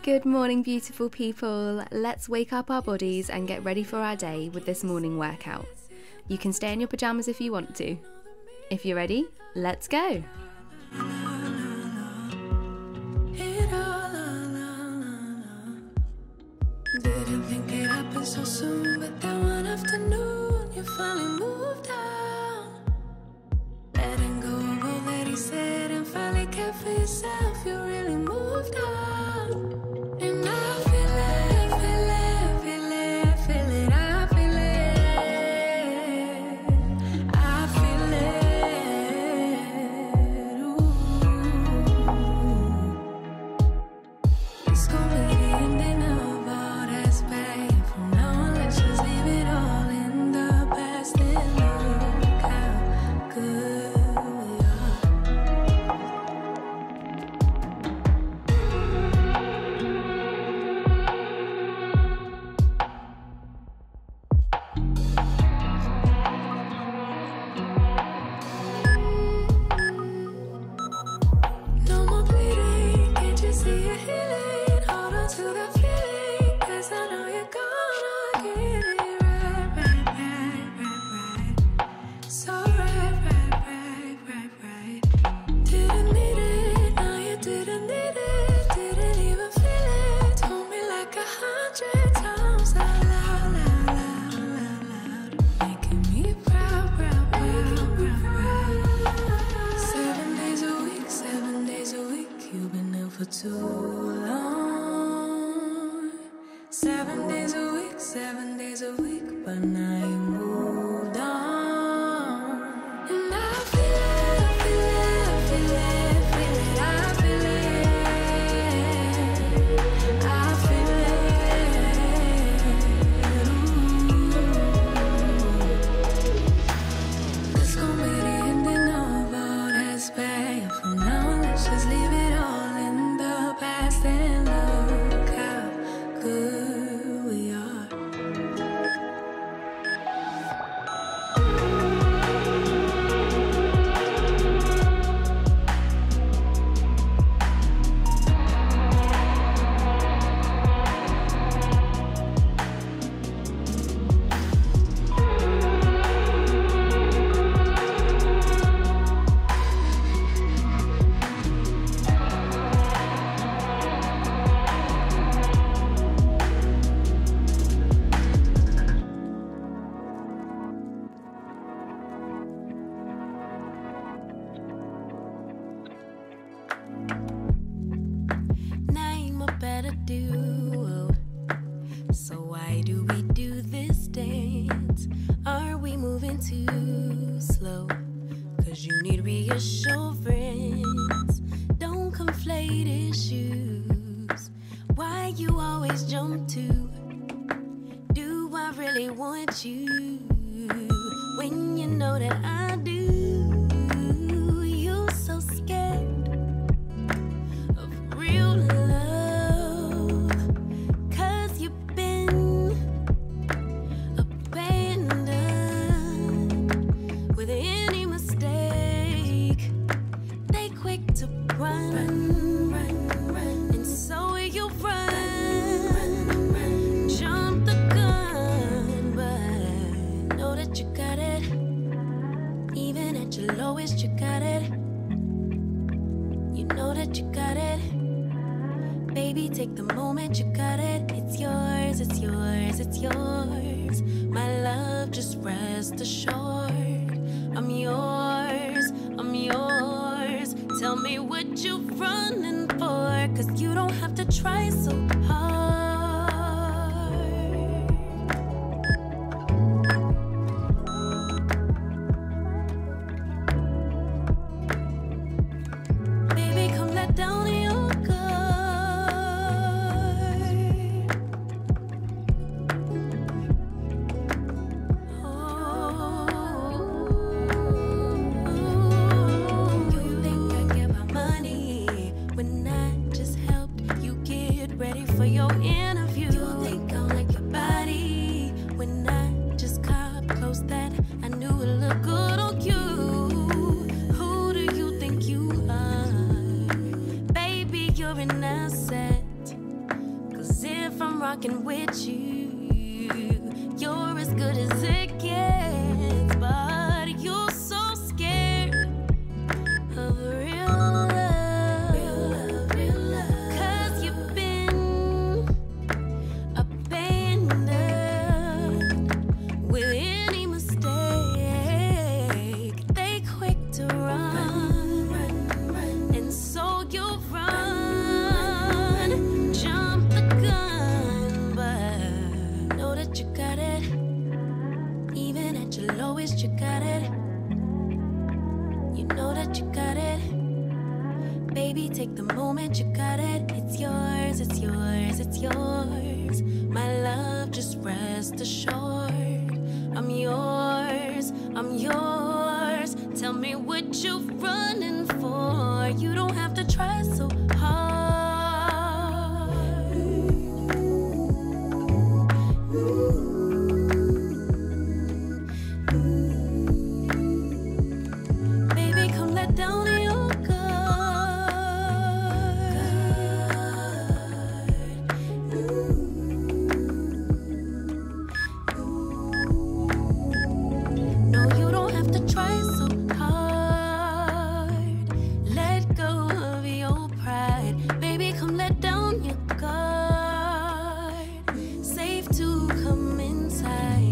Good morning, beautiful people. Let's wake up our bodies and get ready for our day with this morning workout. You can stay in your pajamas if you want to. If you're ready, let's go. Didn't think it happened so soon, but that one afternoon you finally moved on. Letting go of all that he said and finally kept for yourself. You really moved on. And I feel it, feel it, feel it, feel it, I feel it, I feel it, ooh. It's gonna be the ending of all that's bad. From now on, let's just leave it all in the past and look how good we are. No more bleeding, can't you see it healing? Hold on to that feeling, 'cause I know you're gonna get it right, right, right, right, right. So right, right, right, right, right. Didn't need it, now you didn't need it. Didn't even feel it, told me like 100 times out loud, loud, loud, loud, loud. Making me proud, proud, proud, proud, proud. 7 days a week, 7 days a week. You've been ill for too long. 7 days a week, 7 days a week. But now you moved on. And I feel it, feel it, feel it, feel it, I feel it, I feel it, ooh. It's gonna be the ending of all that's bad. From now on, let's just leave it all in the past and look how good we are. Name a better duo. So why do we do this dance? Are we moving too slow? 'Cause you need reassurance. Don't conflate issues. Why you always jump to? Do I really want you? When you know that I do. You so scared of real love, 'cause you've been abandoned with any mistake. They quick to run, and so you run, jump the gun, but know that you got it. Even at your lowest, you got it. You know that you got it. Baby, take the moment, you got it. It's yours, it's yours, it's yours. My love, just rest assured. I'm yours, I'm yours. Tell me what you're running for, 'cause you don't have to try so hard. Baby, come let down your guard. You think I care about money when I just helped you get ready for your interview? You think I like your body when I just got close that I knew it looked good on you? Who do you think you are? Baby, you're an asset. fucking with you. You're as good as it gets, but you're so scared of real love. Real love. 'Cause you've been abandoned with any mistake. They quick to run, and so you run. Jump the gun, but know that you got it. Even at your lowest, you got it. You know that you got it. Baby, take the moment, you got it. It's yours, it's yours, it's yours. My love, just rest assured. I'm yours, I'm yours. Tell me what you're running for. You don't have to try so hard. Baby, come let down your No, you don't have to try so hard. Let go of your pride. Baby, come let down your guard. Safe to come inside.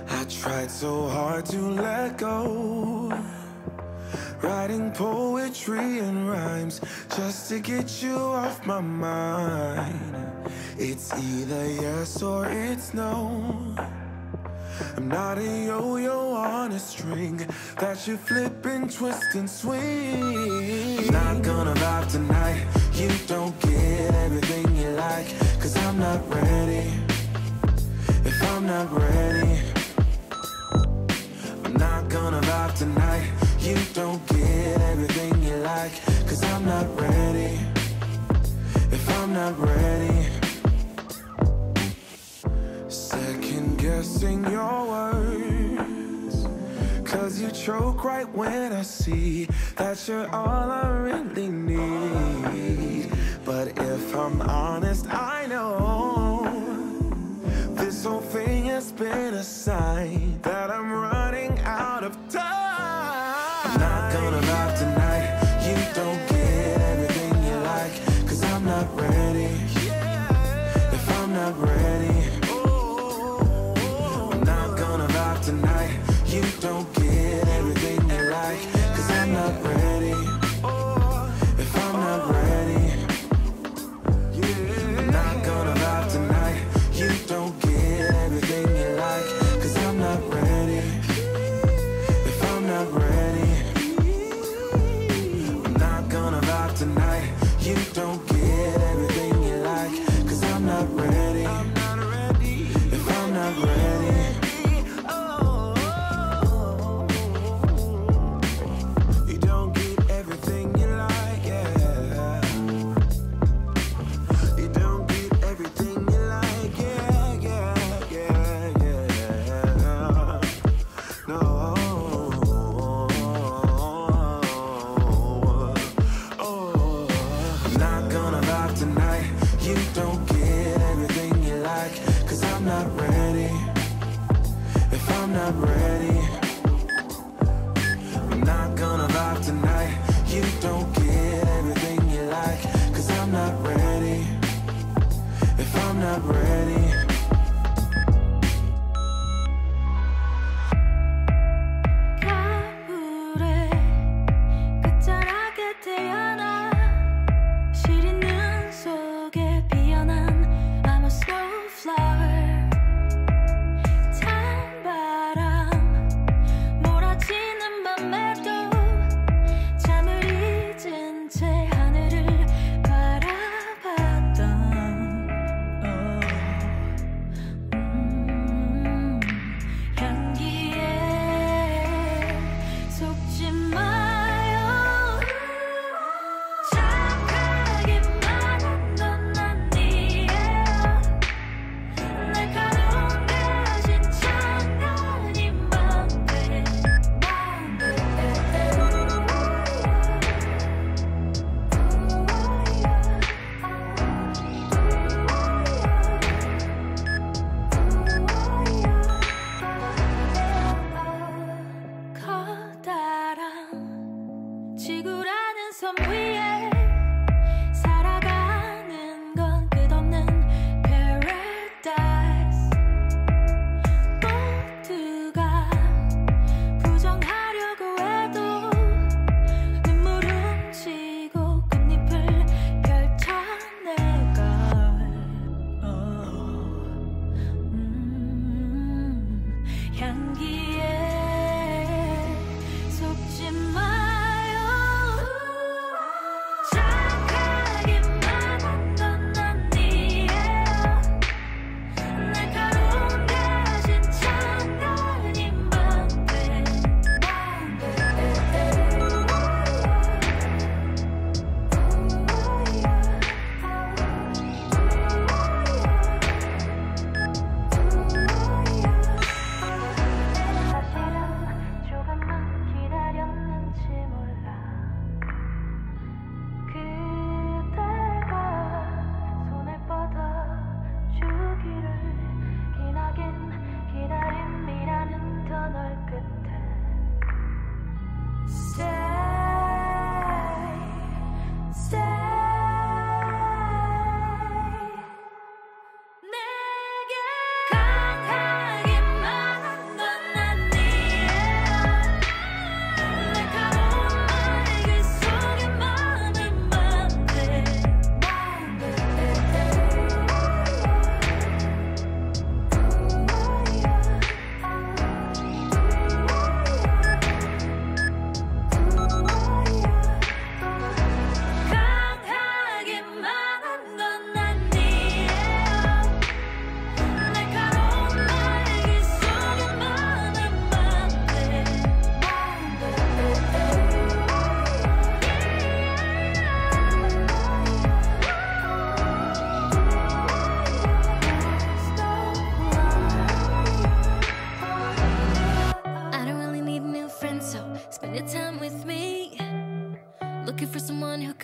I tried so hard to let go, writing poetry and rhymes just to get you off my mind. It's either yes or it's no. I'm not a yo-yo on a string that you flip and twist and swing. I'm not gonna vibe tonight. You don't get everything you like, 'cause I'm not ready. If I'm not ready, I'm not gonna vibe tonight. You don't get everything you like, 'cause I'm not ready. If I'm not ready, second guessing your words, 'cause you choke right when I see that you're all I really need. But if I'm honest, I know this whole thing has been a sign that I'm running out of time. I'm not gonna vibe tonight. You don't get everything you like, 'cause I'm not ready. If I'm not ready, I'm not gonna vibe tonight. You don't get everything you like, 'cause I'm not ready. If I'm not ready, I'm not gonna vibe tonight. You don't get everything you like, 'cause I'm not ready.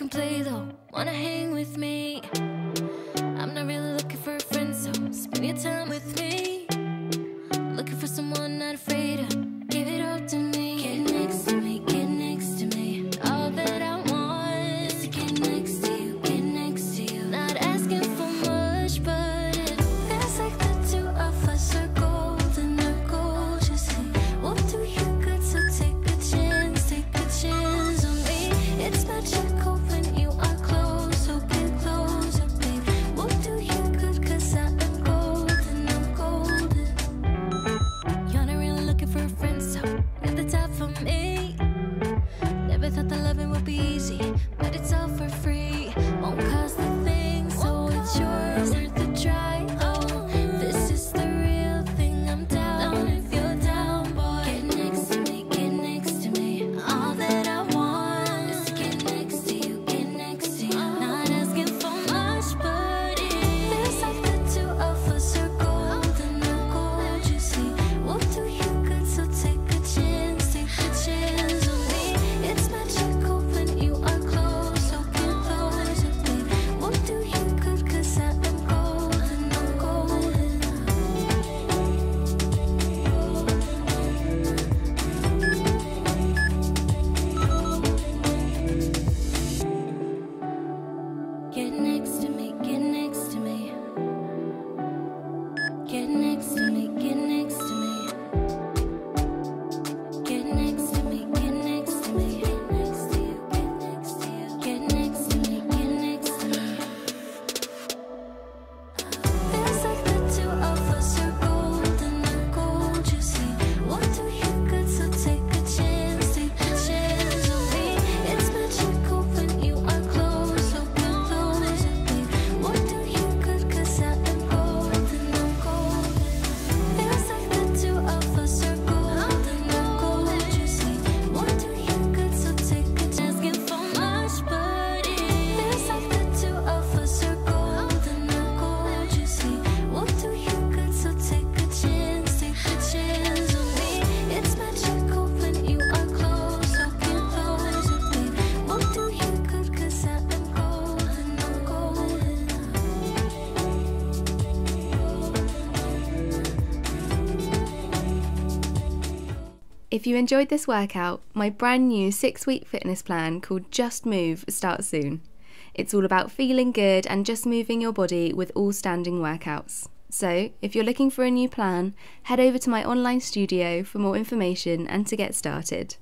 don't play though, wanna hang with me. I'm not really looking for a friend, so spend your time with me. Looking for someone not afraid to give it all to me. Get next to me, get next to me. All that I want is to get next to you, get next to you. Not asking for much, but it feels like the two of us are golden, are gold. You see, we'll do you good, so take a chance on me. It's magical when you are close, so get closer, babe. We'll do you good, 'cause I am golden, I'm golden. You're not really looking for a friend, so at the top for me. Never thought that loving would be easy, but it's all for free. Won't cost a thing, so it's yours, worth the try. Oh, this is the real thing. I'm down if you're down, boy. Get next to me, get next to me. All that I want is to get next to you, get next to you. Not asking for much, but it feels like the two of us are golden, are gold. You see, we'll do you good, so take a chance on me. It's magical when you are close, so get closer, babe. We'll do you good, 'cause I am golden, I'm golden. Get next to me, get next to me. Get next to me, get next to me. Get next to me, get next to me. Get next to you, get next to you. Get next to me, get next to me. Feels like the two of us are golden, are gold. You see, we'll do you good, so take a chance on me. It's magical when you are close, so get closer, babe. We'll do you good, 'cause I am golden, I'm golden. Feels like the two of us are golden, are gold. You see, we'll do you good, so take a chance. Asking for much, but it feels like the two of us are golden, are gold. You see, we'll do you good, so take a chance on me. It's magical when you are close, so get closer, babe. We'll do you good, 'cause I am golden, I'm golden. If you enjoyed this workout, my brand new 6-week fitness plan called Just Move starts soon. It's all about feeling good and just moving your body with all standing workouts. So, if you're looking for a new plan, head over to my online studio for more information and to get started.